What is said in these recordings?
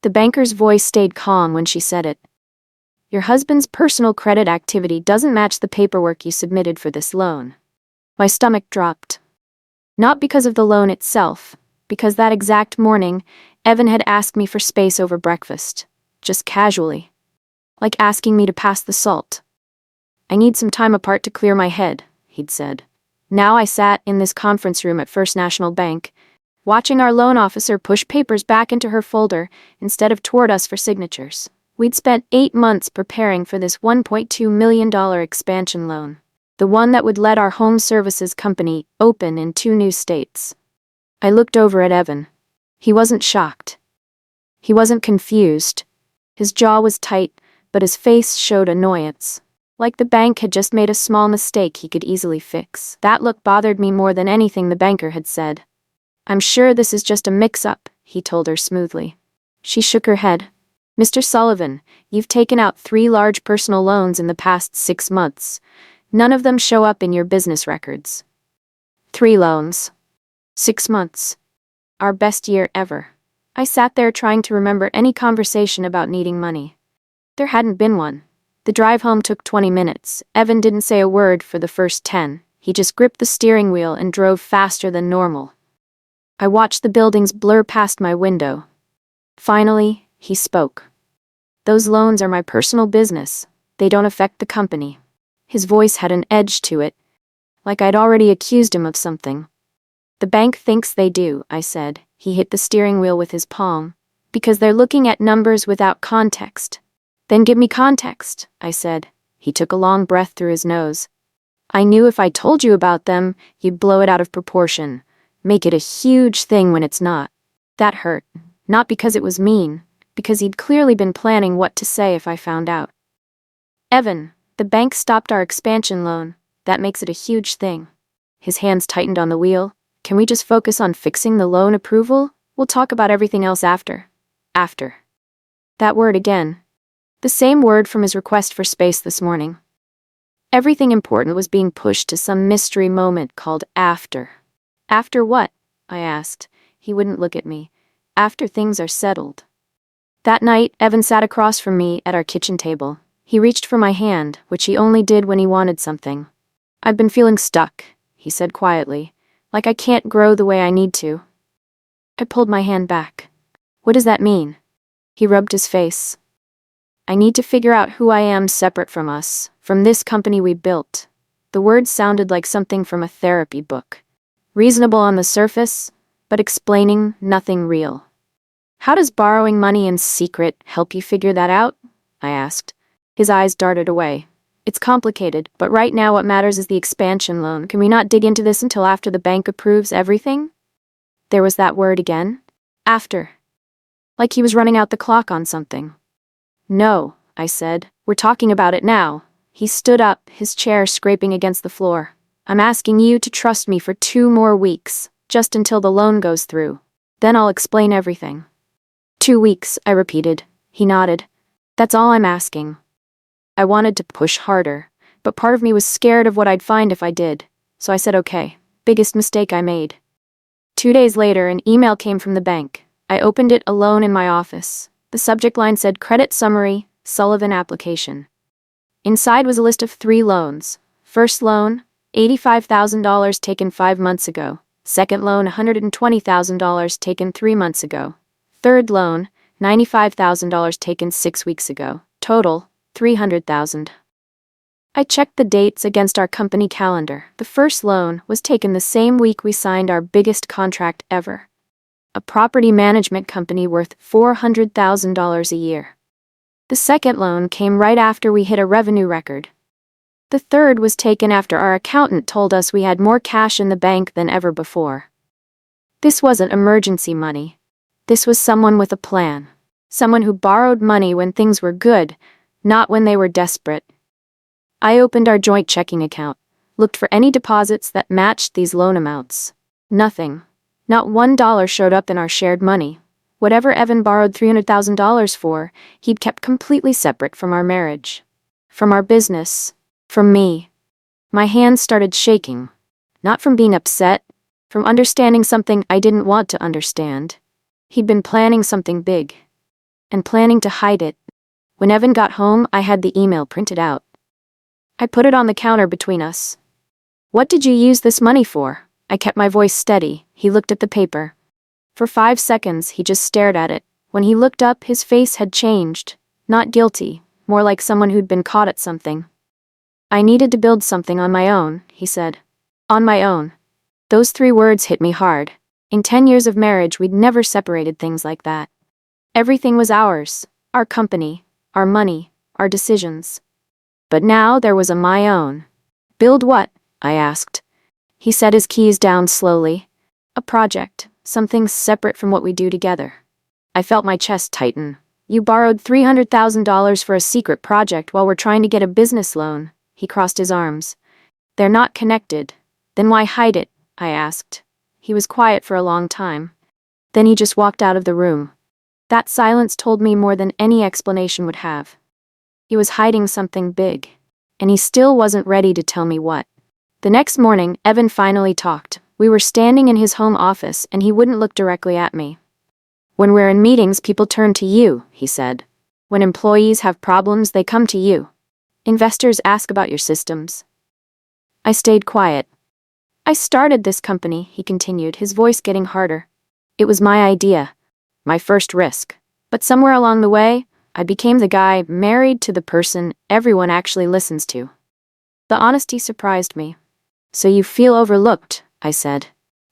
The banker's voice stayed calm when she said it. Your husband's personal credit activity doesn't match the paperwork you submitted for this loan. My stomach dropped. Not because of the loan itself, because that exact morning, Evan had asked me for space over breakfast, just casually. Like asking me to pass the salt. I need some time apart to clear my head, he'd said. Now I sat in this conference room at First National Bank, watching our loan officer push papers back into her folder instead of toward us for signatures. We'd spent 8 months preparing for this $1.2 million expansion loan, the one that would let our home services company open in 2 new states. I looked over at Evan. He wasn't shocked. He wasn't confused. His jaw was tight, but his face showed annoyance. Like the bank had just made a small mistake he could easily fix. That look bothered me more than anything the banker had said. I'm sure this is just a mix-up, he told her smoothly. She shook her head. Mr. Sullivan, you've taken out 3 large personal loans in the past 6 months. None of them show up in your business records. 3 loans. 6 months. Our best year ever. I sat there trying to remember any conversation about needing money. There hadn't been one. The drive home took 20 minutes. Evan didn't say a word for the first 10. He just gripped the steering wheel and drove faster than normal. I watched the buildings blur past my window. Finally, he spoke. Those loans are my personal business. They don't affect the company. His voice had an edge to it, like I'd already accused him of something. The bank thinks they do, I said. He hit the steering wheel with his palm. Because they're looking at numbers without context. Then give me context, I said. He took a long breath through his nose. I knew if I told you about them, you'd blow it out of proportion. Make it a huge thing when it's not. That hurt. Not because it was mean, because he'd clearly been planning what to say if I found out. Evan, the bank stopped our expansion loan. That makes it a huge thing. His hands tightened on the wheel. Can we just focus on fixing the loan approval? We'll talk about everything else after. After. That word again. The same word from his request for space this morning. Everything important was being pushed to some mystery moment called after. After what? I asked. He wouldn't look at me. After things are settled. That night, Evan sat across from me at our kitchen table. He reached for my hand, which he only did when he wanted something. I've been feeling stuck, he said quietly, like I can't grow the way I need to. I pulled my hand back. What does that mean? He rubbed his face. I need to figure out who I am separate from us, from this company we built. The words sounded like something from a therapy book. Reasonable on the surface, but explaining nothing real. How does borrowing money in secret help you figure that out? I asked. His eyes darted away. It's complicated, but right now what matters is the expansion loan. Can we not dig into this until after the bank approves everything? There was that word again. After. Like he was running out the clock on something. No, I said. We're talking about it now. He stood up, his chair scraping against the floor. I'm asking you to trust me for 2 more weeks, just until the loan goes through. Then I'll explain everything. 2 weeks, I repeated. He nodded. That's all I'm asking. I wanted to push harder, but part of me was scared of what I'd find if I did. So I said okay. Biggest mistake I made. 2 days later, an email came from the bank. I opened it alone in my office. The subject line said Credit Summary, Sullivan Application. Inside was a list of 3 loans. First loan, $85,000 taken 5 months ago. Second loan, $120,000 taken 3 months ago. Third loan, $95,000 taken 6 weeks ago. Total, $300,000. I checked the dates against our company calendar. The first loan was taken the same week we signed our biggest contract ever. A property management company worth $400,000 a year. The second loan came right after we hit a revenue record. The third was taken after our accountant told us we had more cash in the bank than ever before. This wasn't emergency money. This was someone with a plan. Someone who borrowed money when things were good, not when they were desperate. I opened our joint checking account, looked for any deposits that matched these loan amounts. Nothing. Not $1 showed up in our shared money. Whatever Evan borrowed $300,000 for, he'd kept completely separate from our marriage. From our business. From me. My hands started shaking. Not from being upset, from understanding something I didn't want to understand. He'd been planning something big. and planning to hide it. When Evan got home, I had the email printed out. I put it on the counter between us. "What did you use this money for?" I kept my voice steady. He looked at the paper. For 5 seconds, he just stared at it. When he looked up, his face had changed. Not guilty, more like someone who'd been caught at something. "I needed to build something on my own," he said. "On my own." Those 3 words hit me hard. In 10 years of marriage, we'd never separated things like that. Everything was ours. Our company, our money, our decisions. But now there was a my own. "Build what?" I asked. He set his keys down slowly. "A project, something separate from what we do together." I felt my chest tighten. "You borrowed $300,000 for a secret project while we're trying to get a business loan." He crossed his arms. "They're not connected." "Then why hide it?" I asked. He was quiet for a long time. Then he just walked out of the room. That silence told me more than any explanation would have. He was hiding something big, and he still wasn't ready to tell me what. The next morning, Evan finally talked. We were standing in his home office, and he wouldn't look directly at me. "When we're in meetings, people turn to you," he said. "When employees have problems, they come to you. Investors ask about your systems." I stayed quiet. "I started this company," he continued, his voice getting harder. "It was my idea, my first risk. But somewhere along the way, I became the guy married to the person everyone actually listens to." The honesty surprised me. "So you feel overlooked," I said.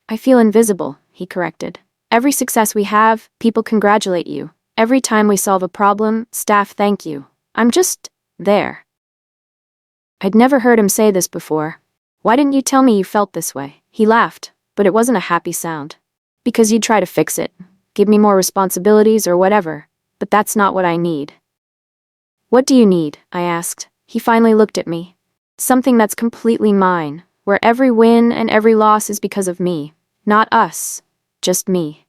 "I feel invisible," he corrected. "Every success we have, people congratulate you. Every time we solve a problem, staff thank you. I'm just there." I'd never heard him say this before. "Why didn't you tell me you felt this way?" He laughed, but it wasn't a happy sound. "Because you'd try to fix it, give me more responsibilities or whatever, but that's not what I need." "What do you need?" I asked. He finally looked at me. "Something that's completely mine, where every win and every loss is because of me. Not us, just me."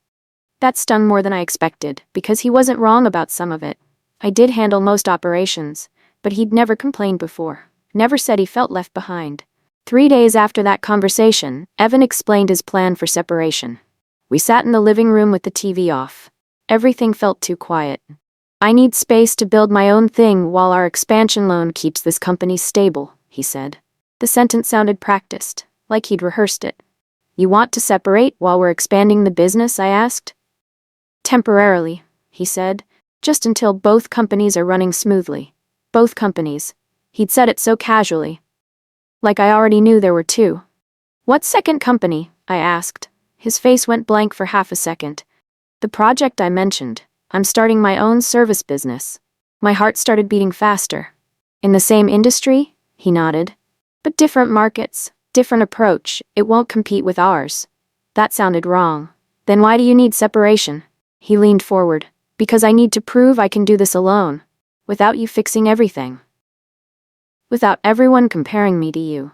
That stung more than I expected, because he wasn't wrong about some of it. I did handle most operations, but he'd never complained before. Never said he felt left behind. 3 days after that conversation, Evan explained his plan for separation. We sat in the living room with the TV off. Everything felt too quiet. "I need space to build my own thing while our expansion loan keeps this company stable," he said. The sentence sounded practiced, like he'd rehearsed it. "You want to separate while we're expanding the business?" I asked. "Temporarily," he said, "just until both companies are running smoothly." Both companies. He'd said it so casually. Like I already knew there were 2. "What second company?" I asked. His face went blank for half a second. "The project I mentioned. I'm starting my own service business." My heart started beating faster. "In the same industry?" He nodded. "But different markets, different approach. It won't compete with ours." That sounded wrong. "Then why do you need separation?" He leaned forward. "Because I need to prove I can do this alone, without you fixing everything. Without everyone comparing me to you.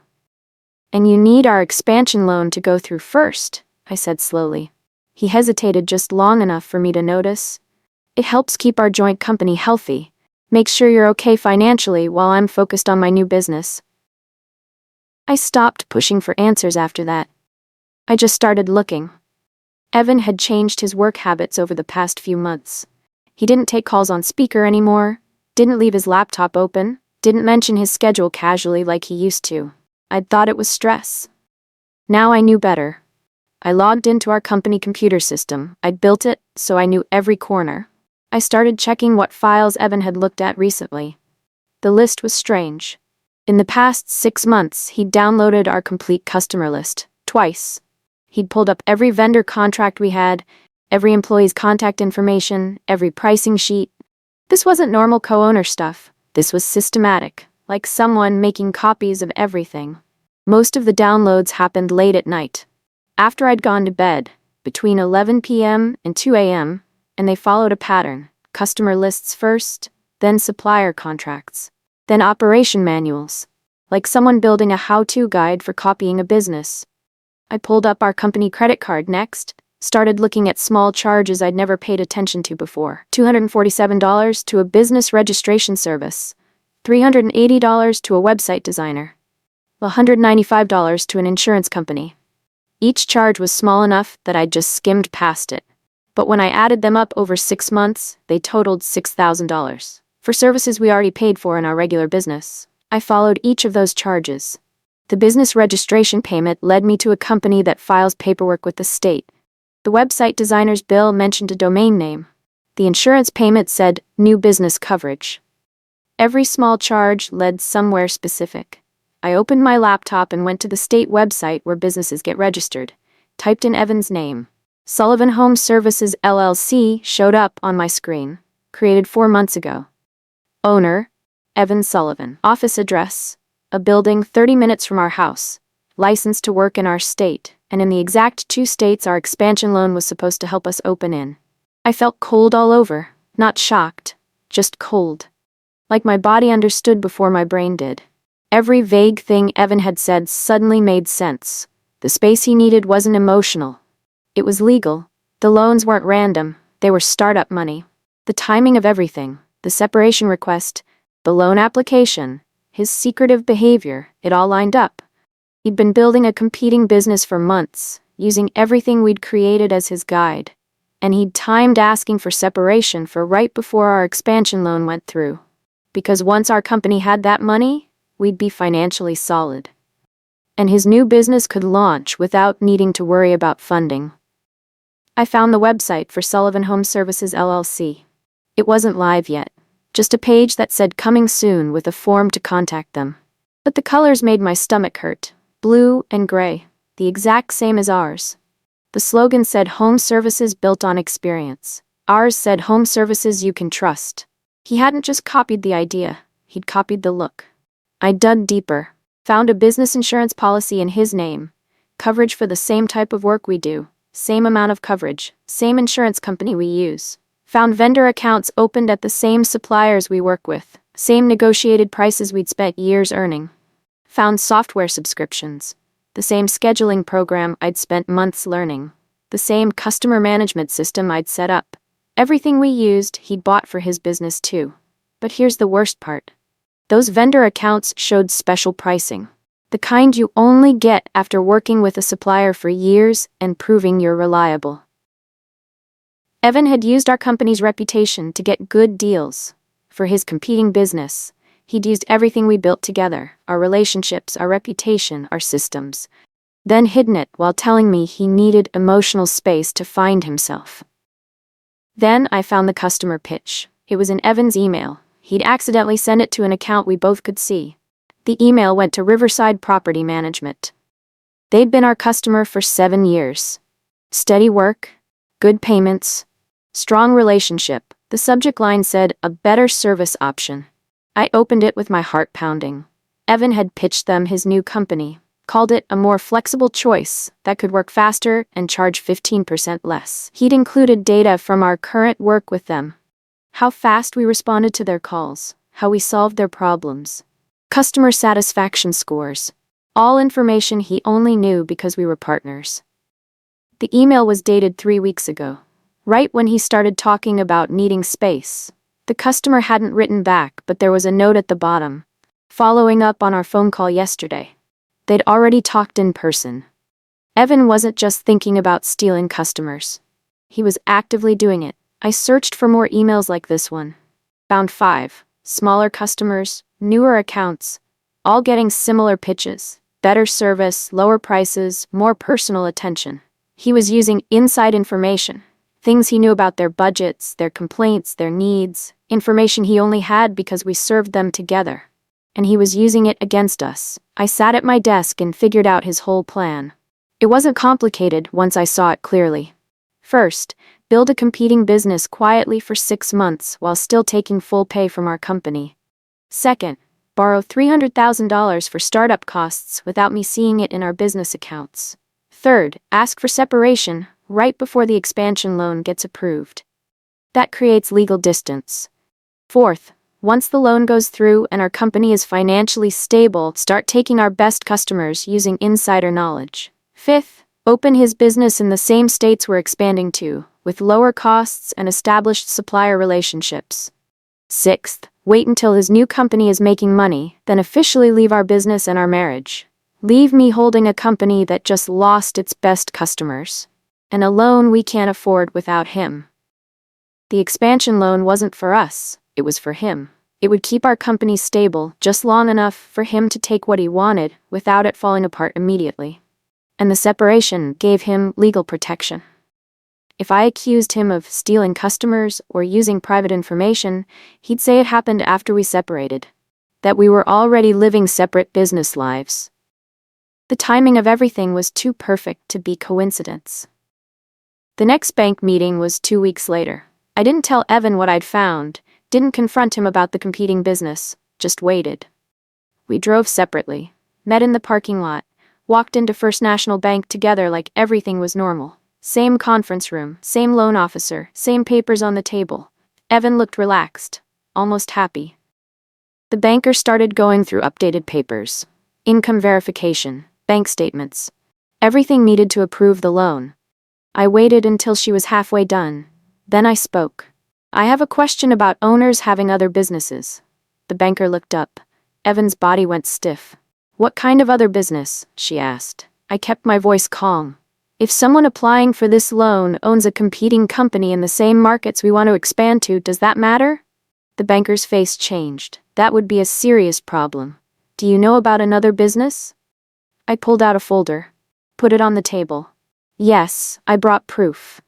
And you need our expansion loan to go through first," I said slowly. He hesitated just long enough for me to notice. "It helps keep our joint company healthy. Make sure you're okay financially while I'm focused on my new business." I stopped pushing for answers after that. I just started looking. Evan had changed his work habits over the past few months. He didn't take calls on speaker anymore, didn't leave his laptop open, didn't mention his schedule casually like he used to. I'd thought it was stress. Now I knew better. I logged into our company computer system. I'd built it, so I knew every corner. I started checking what files Evan had looked at recently. The list was strange. In the past 6 months, he'd downloaded our complete customer list, twice. He'd pulled up every vendor contract we had, every employee's contact information, every pricing sheet. This wasn't normal co-owner stuff. This was systematic, like someone making copies of everything. Most of the downloads happened late at night, after I'd gone to bed, between 11 p.m. and 2 a.m., and they followed a pattern: customer lists first, then supplier contracts, then operation manuals, like someone building a how-to guide for copying a business. I pulled up our company credit card next, started looking at small charges I'd never paid attention to before. $247 to a business registration service, $380 to a website designer, $195 to an insurance company. Each charge was small enough that I'd just skimmed past it. But when I added them up over 6 months, they totaled $6,000. For services we already paid for in our regular business, I followed each of those charges. The business registration payment led me to a company that files paperwork with the state. The website designer's bill mentioned a domain name. The insurance payment said new business coverage. Every small charge led somewhere specific. I opened my laptop and went to the state website where businesses get registered, typed in Evan's name. Sullivan Home Services LLC showed up on my screen, created 4 months ago. Owner, Evan Sullivan. Office address, a building 30 minutes from our house. Licensed to work in our state, and in the exact 2 states our expansion loan was supposed to help us open in. I felt cold all over, not shocked, just cold. Like my body understood before my brain did. Every vague thing Evan had said suddenly made sense. The space he needed wasn't emotional. It was legal. The loans weren't random, they were startup money. The timing of everything, the separation request, the loan application, his secretive behavior, it all lined up. He'd been building a competing business for months, using everything we'd created as his guide. And he'd timed asking for separation for right before our expansion loan went through. Because once our company had that money, we'd be financially solid. And his new business could launch without needing to worry about funding. I found the website for Sullivan Home Services LLC. It wasn't live yet, just a page that said coming soon with a form to contact them. But the colors made my stomach hurt, blue and gray, the exact same as ours. The slogan said home services built on experience. Ours said home services you can trust. He hadn't just copied the idea, he'd copied the look. I dug deeper, found a business insurance policy in his name, coverage for the same type of work we do, same amount of coverage, same insurance company we use. Found vendor accounts opened at the same suppliers we work with, same negotiated prices we'd spent years earning. Found software subscriptions, the same scheduling program I'd spent months learning, the same customer management system I'd set up. Everything we used, he'd bought for his business too. But here's the worst part. Those vendor accounts showed special pricing. The kind you only get after working with a supplier for years and proving you're reliable. Evan had used our company's reputation to get good deals. For his competing business, he'd used everything we built together, our relationships, our reputation, our systems, then hidden it while telling me he needed emotional space to find himself. Then I found the customer pitch. It was in Evan's email. He'd accidentally sent it to an account we both could see. The email went to Riverside Property Management. They'd been our customer for 7 years. Steady work, good payments, strong relationship. The subject line said, a better service option. I opened it with my heart pounding. Evan had pitched them his new company, called it a more flexible choice that could work faster and charge 15% less. He'd included data from our current work with them. How fast we responded to their calls, how we solved their problems. Customer satisfaction scores. All information he only knew because we were partners. The email was dated 3 weeks ago, right when he started talking about needing space. The customer hadn't written back, but there was a note at the bottom, following up on our phone call yesterday. They'd already talked in person. Evan wasn't just thinking about stealing customers. He was actively doing it. I searched for more emails like this one. Found 5. Smaller customers, newer accounts, all getting similar pitches. Better service, lower prices, more personal attention. He was using inside information. Things he knew about their budgets, their complaints, their needs. Information he only had because we served them together. And he was using it against us. I sat at my desk and figured out his whole plan. It wasn't complicated once I saw it clearly. First, build a competing business quietly for 6 months while still taking full pay from our company. Second, borrow $300,000 for startup costs without me seeing it in our business accounts. Third, ask for separation right before the expansion loan gets approved. That creates legal distance. Fourth, once the loan goes through and our company is financially stable, start taking our best customers using insider knowledge. Fifth, open his business in the same states we're expanding to, with lower costs and established supplier relationships. Sixth, wait until his new company is making money, then officially leave our business and our marriage. Leave me holding a company that just lost its best customers. And a loan we can't afford without him. The expansion loan wasn't for us, it was for him. It would keep our company stable just long enough for him to take what he wanted without it falling apart immediately. And the separation gave him legal protection. If I accused him of stealing customers or using private information, he'd say it happened after we separated. That we were already living separate business lives. The timing of everything was too perfect to be coincidence. The next bank meeting was 2 weeks later. I didn't tell Evan what I'd found, didn't confront him about the competing business, just waited. We drove separately, met in the parking lot, walked into First National Bank together like everything was normal. Same conference room, same loan officer, same papers on the table. Evan looked relaxed, almost happy. The banker started going through updated papers. Income verification, bank statements. Everything needed to approve the loan. I waited until she was halfway done. Then I spoke. I have a question about owners having other businesses. The banker looked up. Evan's body went stiff. What kind of other business? She asked. I kept my voice calm. If someone applying for this loan owns a competing company in the same markets we want to expand to, does that matter? The banker's face changed. That would be a serious problem. Do you know about another business? I pulled out a folder. Put it on the table. Yes, I brought proof.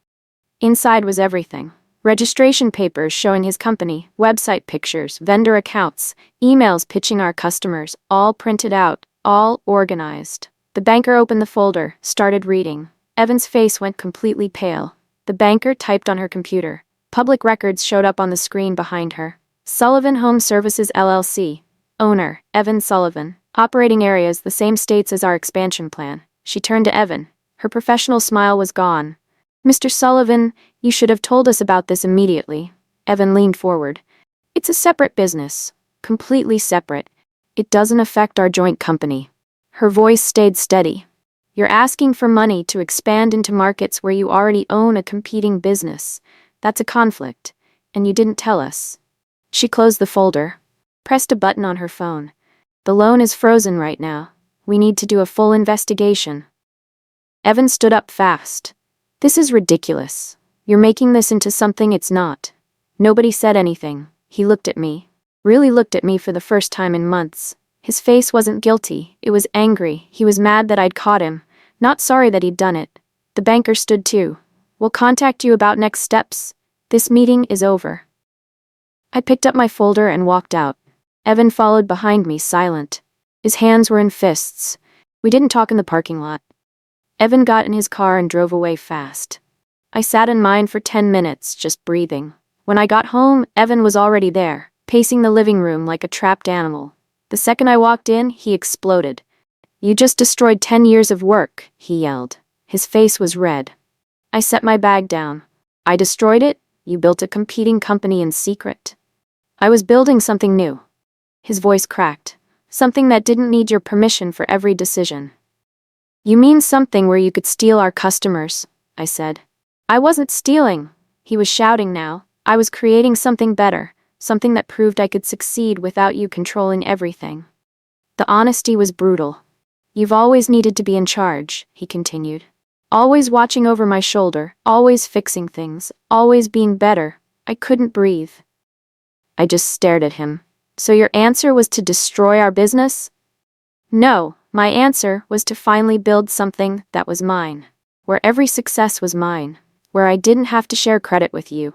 Inside was everything. Registration papers showing his company, website pictures, vendor accounts, emails pitching our customers, all printed out, all organized. The banker opened the folder, started reading. Evan's face went completely pale. The banker typed on her computer. Public records showed up on the screen behind her. Sullivan Home Services LLC. Owner, Evan Sullivan. Operating areas the same states as our expansion plan. She turned to Evan. Her professional smile was gone. Mr. Sullivan, you should have told us about this immediately. Evan leaned forward. It's a separate business. Completely separate. It doesn't affect our joint company. Her voice stayed steady. You're asking for money to expand into markets where you already own a competing business. That's a conflict. And you didn't tell us. She closed the folder. Pressed a button on her phone. The loan is frozen right now. We need to do a full investigation. Evan stood up fast. This is ridiculous. You're making this into something it's not. Nobody said anything. He looked at me. Really looked at me for the first time in months. His face wasn't guilty, it was angry. He was mad that I'd caught him, not sorry that he'd done it. The banker stood too. We'll contact you about next steps. This meeting is over. I picked up my folder and walked out. Evan followed behind me, silent. His hands were in fists. We didn't talk in the parking lot. Evan got in his car and drove away fast. I sat in mine for 10 minutes, just breathing. When I got home, Evan was already there, pacing the living room like a trapped animal. The second I walked in, he exploded. You just destroyed 10 years of work, he yelled. His face was red. I set my bag down. I destroyed it? You built a competing company in secret. I was building something new. His voice cracked. Something that didn't need your permission for every decision. You mean something where you could steal our customers, I said. I wasn't stealing. He was shouting now. I was creating something better, something that proved I could succeed without you controlling everything. The honesty was brutal. You've always needed to be in charge, he continued. Always watching over my shoulder, always fixing things, always being better. I couldn't breathe. I just stared at him. So your answer was to destroy our business? No, my answer was to finally build something that was mine, where every success was mine, where I didn't have to share credit with you.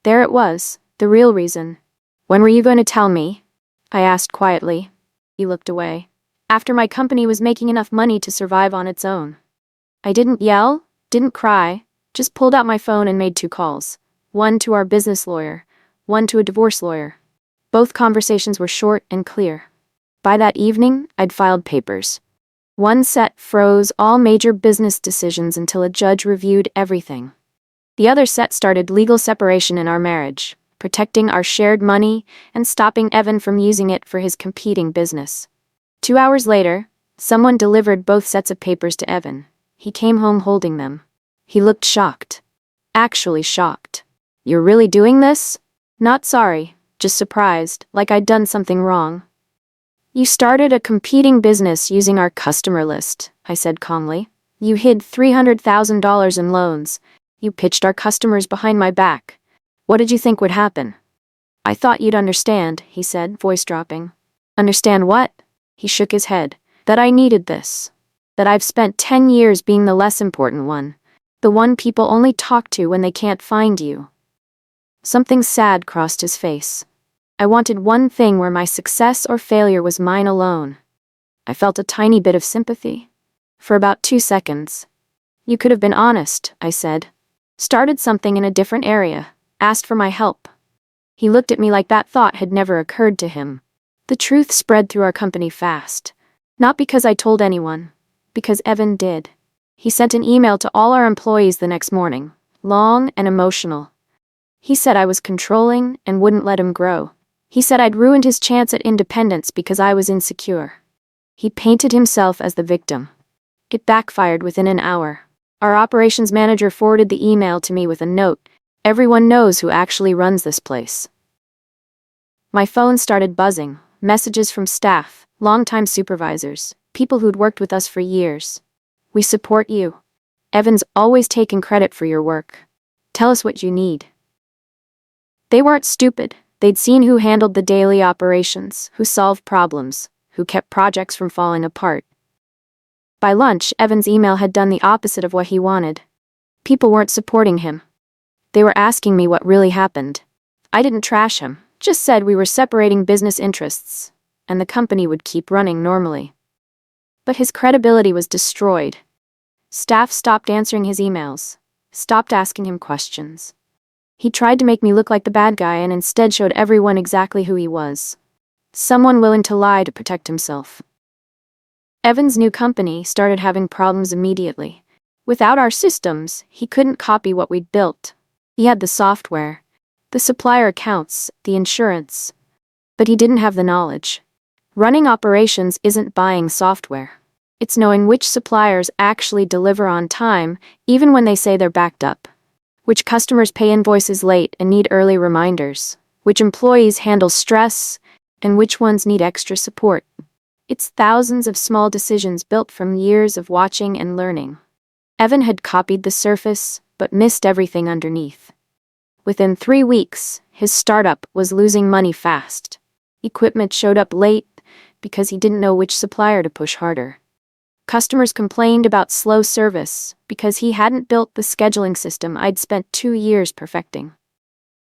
There it was, the real reason. When were you going to tell me? I asked quietly. He looked away. After my company was making enough money to survive on its own. I didn't yell, didn't cry, just pulled out my phone and made 2 calls. One to our business lawyer, one to a divorce lawyer. Both conversations were short and clear. By that evening, I'd filed papers. One set froze all major business decisions until a judge reviewed everything. The other set started legal separation in our marriage, protecting our shared money and stopping Evan from using it for his competing business. 2 hours later, someone delivered both sets of papers to Evan. He came home holding them. He looked shocked. Actually shocked. You're really doing this? Not sorry, just surprised, like I'd done something wrong. You started a competing business using our customer list, I said calmly. You hid $300,000 in loans. You pitched our customers behind my back. What did you think would happen? I thought you'd understand, he said, voice dropping. Understand what? He shook his head. That I needed this. That I've spent 10 years being the less important one. The one people only talk to when they can't find you. Something sad crossed his face. I wanted one thing where my success or failure was mine alone. I felt a tiny bit of sympathy. For about 2 seconds. You could have been honest, I said. Started something in a different area. Asked for my help. He looked at me like that thought had never occurred to him. The truth spread through our company fast. Not because I told anyone. Because Evan did. He sent an email to all our employees the next morning. Long and emotional. He said I was controlling and wouldn't let him grow. He said I'd ruined his chance at independence because I was insecure. He painted himself as the victim. It backfired within an hour. Our operations manager forwarded the email to me with a note. Everyone knows who actually runs this place. My phone started buzzing. Messages from staff, longtime supervisors, people who'd worked with us for years. We support you. Evan's always taken credit for your work. Tell us what you need. They weren't stupid. They'd seen who handled the daily operations, who solved problems, who kept projects from falling apart. By lunch, Evan's email had done the opposite of what he wanted. People weren't supporting him. They were asking me what really happened. I didn't trash him, just said we were separating business interests, and the company would keep running normally. But his credibility was destroyed. Staff stopped answering his emails, stopped asking him questions. He tried to make me look like the bad guy and instead showed everyone exactly who he was. Someone willing to lie to protect himself. Evan's new company started having problems immediately. Without our systems, he couldn't copy what we'd built. He had the software, the supplier accounts, the insurance. But he didn't have the knowledge. Running operations isn't buying software. It's knowing which suppliers actually deliver on time, even when they say they're backed up. Which customers pay invoices late and need early reminders. Which employees handle stress, and which ones need extra support. It's thousands of small decisions built from years of watching and learning. Evan had copied the surface, but missed everything underneath. Within 3 weeks, his startup was losing money fast. Equipment showed up late because he didn't know which supplier to push harder. Customers complained about slow service because he hadn't built the scheduling system I'd spent 2 years perfecting.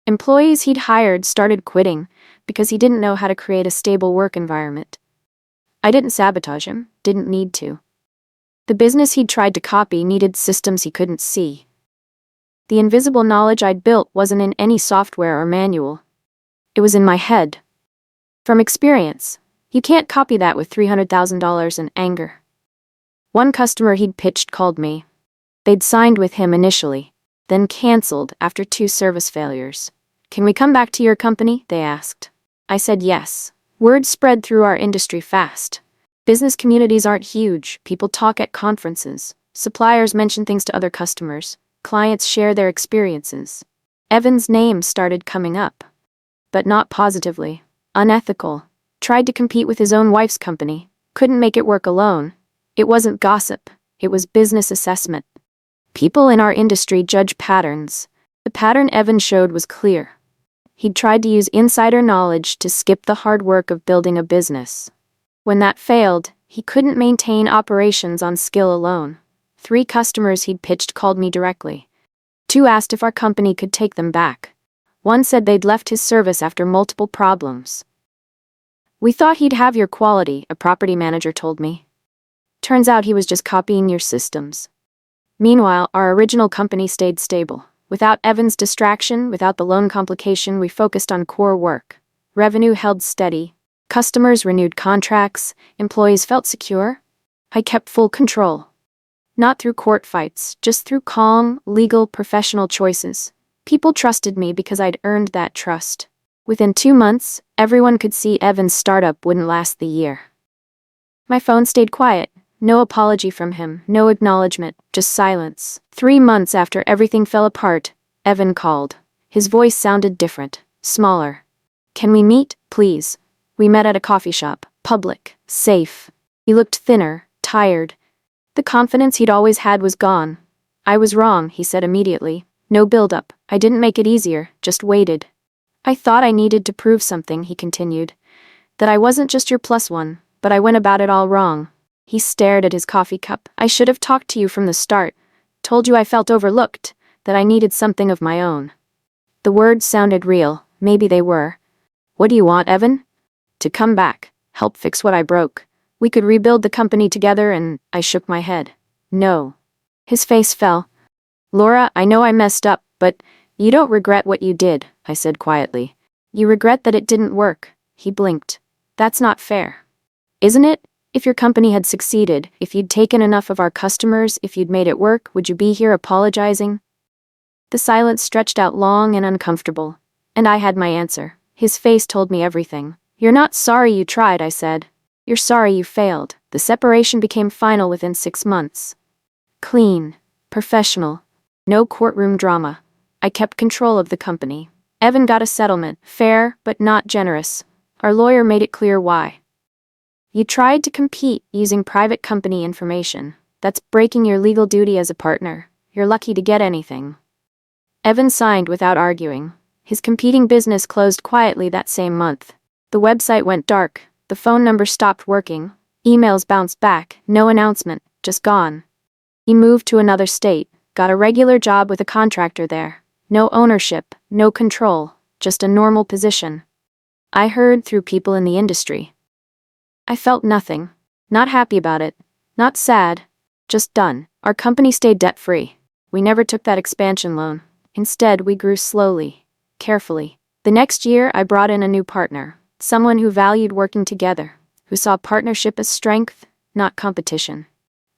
Employees he'd hired started quitting because he didn't know how to create a stable work environment. I didn't sabotage him, didn't need to. The business he'd tried to copy needed systems he couldn't see. The invisible knowledge I'd built wasn't in any software or manual. It was in my head. From experience, you can't copy that with $300,000 in anger. One customer he'd pitched called me. They'd signed with him initially, then canceled after 2 service failures. Can we come back to your company? They asked. I said yes. Word spread through our industry fast. Business communities aren't huge. People talk at conferences. Suppliers mention things to other customers. Clients share their experiences. Evan's name started coming up. But not positively. Unethical. Tried to compete with his own wife's company. Couldn't make it work alone. It wasn't gossip. It was business assessment. People in our industry judge patterns. The pattern Evan showed was clear. He'd tried to use insider knowledge to skip the hard work of building a business. When that failed, he couldn't maintain operations on skill alone. 3 customers he'd pitched called me directly. 2 asked if our company could take them back. 1 said they'd left his service after multiple problems. We thought he'd have your quality, a property manager told me. Turns out he was just copying your systems. Meanwhile, our original company stayed stable. Without Evan's distraction, without the loan complication, we focused on core work. Revenue held steady. Customers renewed contracts. Employees felt secure. I kept full control. Not through court fights, just through calm, legal, professional choices. People trusted me because I'd earned that trust. Within 2 months, everyone could see Evan's startup wouldn't last the year. My phone stayed quiet. No apology from him, no acknowledgement, just silence. 3 months after everything fell apart, Evan called. His voice sounded different, smaller. Can we meet, please? We met at a coffee shop, public, safe. He looked thinner, tired. The confidence he'd always had was gone. I was wrong, he said immediately. No build-up. I didn't make it easier, just waited. I thought I needed to prove something, he continued. That I wasn't just your plus one, but I went about it all wrong. He stared at his coffee cup. I should have talked to you from the start. Told you I felt overlooked, that I needed something of my own. The words sounded real. Maybe they were. What do you want, Evan? To come back, help fix what I broke. We could rebuild the company together, and I shook my head. No. His face fell. Laura, I know I messed up, but you don't regret what you did, I said quietly. You regret that it didn't work. He blinked. That's not fair. Isn't it? If your company had succeeded, if you'd taken enough of our customers, if you'd made it work, would you be here apologizing? The silence stretched out long and uncomfortable, and I had my answer. His face told me everything. You're not sorry you tried, I said. You're sorry you failed. The separation became final within 6 months. Clean. Professional. No courtroom drama. I kept control of the company. Evan got a settlement, fair but not generous. Our lawyer made it clear why. You tried to compete using private company information. That's breaking your legal duty as a partner. You're lucky to get anything. Evan signed without arguing. His competing business closed quietly that same month. The website went dark. The phone number stopped working. Emails bounced back. No announcement. Just gone. He moved to another state. Got a regular job with a contractor there. No ownership. No control. Just a normal position. I heard through people in the industry. I felt nothing. Not happy about it. Not sad. Just done. Our company stayed debt-free. We never took that expansion loan. Instead, we grew slowly, carefully. The next year, I brought in a new partner. Someone who valued working together. Who saw partnership as strength, not competition.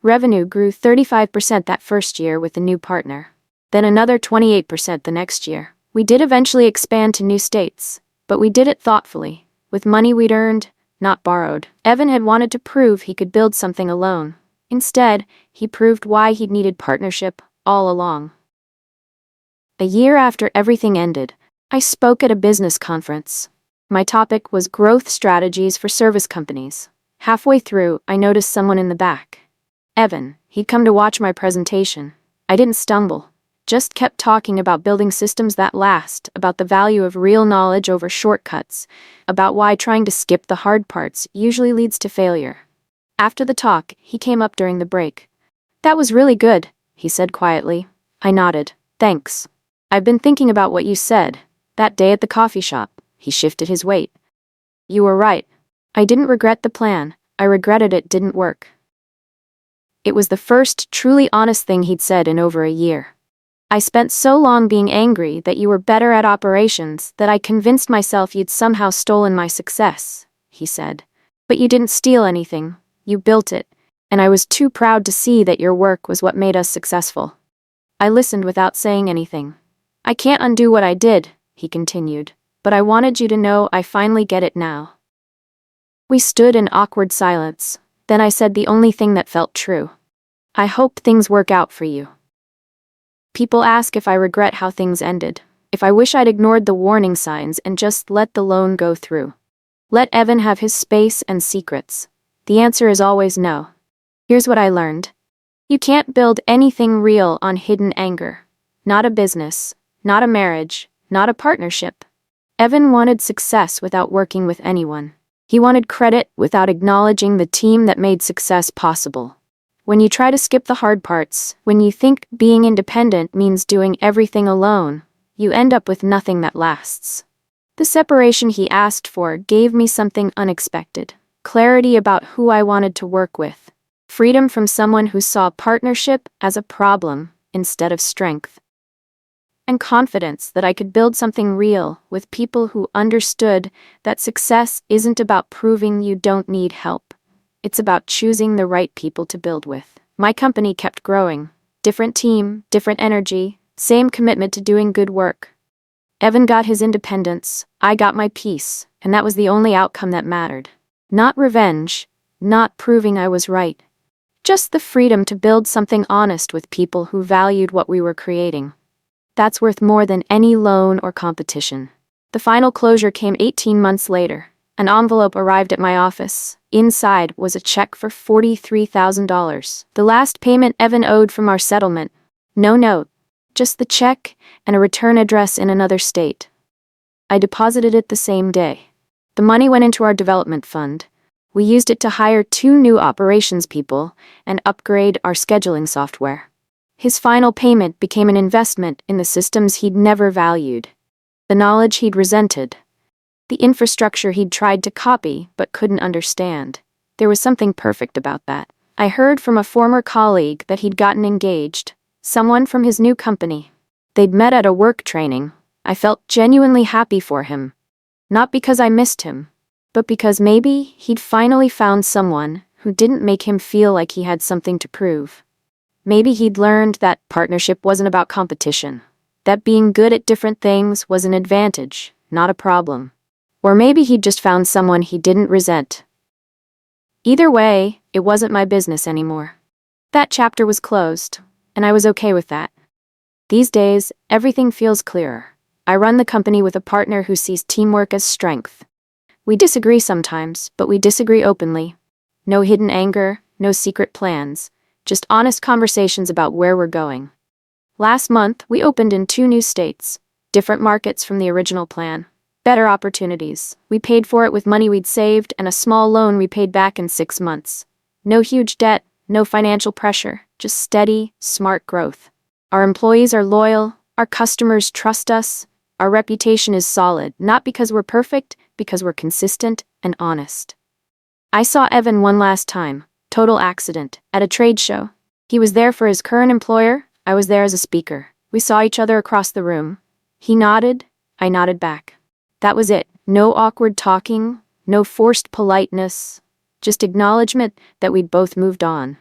Revenue grew 35% that first year with the new partner. Then another 28% the next year. We did eventually expand to new states, but we did it thoughtfully, with money we'd earned, not borrowed. Evan had wanted to prove he could build something alone. Instead, he proved why he'd needed partnership all along. A year after everything ended, I spoke at a business conference. My topic was growth strategies for service companies. Halfway through, I noticed someone in the back. Evan, he'd come to watch my presentation. I didn't stumble. Just kept talking about building systems that last, about the value of real knowledge over shortcuts, about why trying to skip the hard parts usually leads to failure. After the talk, he came up during the break. That was really good, he said quietly. I nodded. Thanks. I've been thinking about what you said. That day at the coffee shop, he shifted his weight. You were right. I didn't regret the plan. I regretted it didn't work. It was the first truly honest thing he'd said in over a year. I spent so long being angry that you were better at operations that I convinced myself you'd somehow stolen my success, he said. But you didn't steal anything. You built it, and I was too proud to see that your work was what made us successful. I listened without saying anything. I can't undo what I did, he continued, but I wanted you to know I finally get it now. We stood in awkward silence. Then I said the only thing that felt true. I hope things work out for you. People ask if I regret how things ended, if I wish I'd ignored the warning signs and just let the loan go through. Let Evan have his space and secrets. The answer is always no. Here's what I learned. You can't build anything real on hidden anger. Not a business, not a marriage, not a partnership. Evan wanted success without working with anyone. He wanted credit without acknowledging the team that made success possible. When you try to skip the hard parts, when you think being independent means doing everything alone, you end up with nothing that lasts. The separation he asked for gave me something unexpected. Clarity about who I wanted to work with. Freedom from someone who saw partnership as a problem instead of strength. And confidence that I could build something real with people who understood that success isn't about proving you don't need help. It's about choosing the right people to build with. My company kept growing. Different team, different energy, same commitment to doing good work. Evan got his independence, I got my peace, and that was the only outcome that mattered. Not revenge, not proving I was right. Just the freedom to build something honest with people who valued what we were creating. That's worth more than any loan or competition. The final closure came 18 months later. An envelope arrived at my office. Inside was a check for $43,000, the last payment Evan owed from our settlement. No note, just the check and a return address in another state. I deposited it the same day. The money went into our development fund. We used it to hire 2 new operations people and upgrade our scheduling software. His final payment became an investment in the systems he'd never valued, the knowledge he'd resented, the infrastructure he'd tried to copy but couldn't understand. There was something perfect about that. I heard from a former colleague that he'd gotten engaged, someone from his new company. They'd met at a work training. I felt genuinely happy for him. Not because I missed him, but because maybe he'd finally found someone who didn't make him feel like he had something to prove. Maybe he'd learned that partnership wasn't about competition, that being good at different things was an advantage, not a problem. Or maybe he'd just found someone he didn't resent. Either way, it wasn't my business anymore. That chapter was closed, and I was okay with that. These days, everything feels clearer. I run the company with a partner who sees teamwork as strength. We disagree sometimes, but we disagree openly. No hidden anger, no secret plans, just honest conversations about where we're going. Last month, we opened in 2 new states, different markets from the original plan. Better opportunities. We paid for it with money we'd saved and a small loan we paid back in 6 months. No huge debt, no financial pressure, just steady, smart growth. Our employees are loyal, our customers trust us, our reputation is solid, not because we're perfect, because we're consistent and honest. I saw Evan one last time, total accident, at a trade show. He was there for his current employer, I was there as a speaker. We saw each other across the room. He nodded, I nodded back. That was it. No awkward talking, no forced politeness, just acknowledgement that we'd both moved on.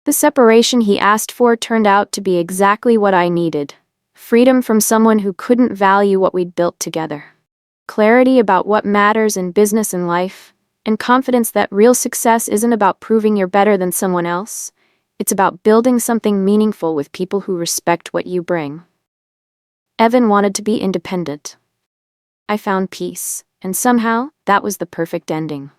The separation he asked for turned out to be exactly what I needed. Freedom from someone who couldn't value what we'd built together. Clarity about what matters in business and life, and confidence that real success isn't about proving you're better than someone else. It's about building something meaningful with people who respect what you bring. Evan wanted to be independent. I found peace, and somehow, that was the perfect ending.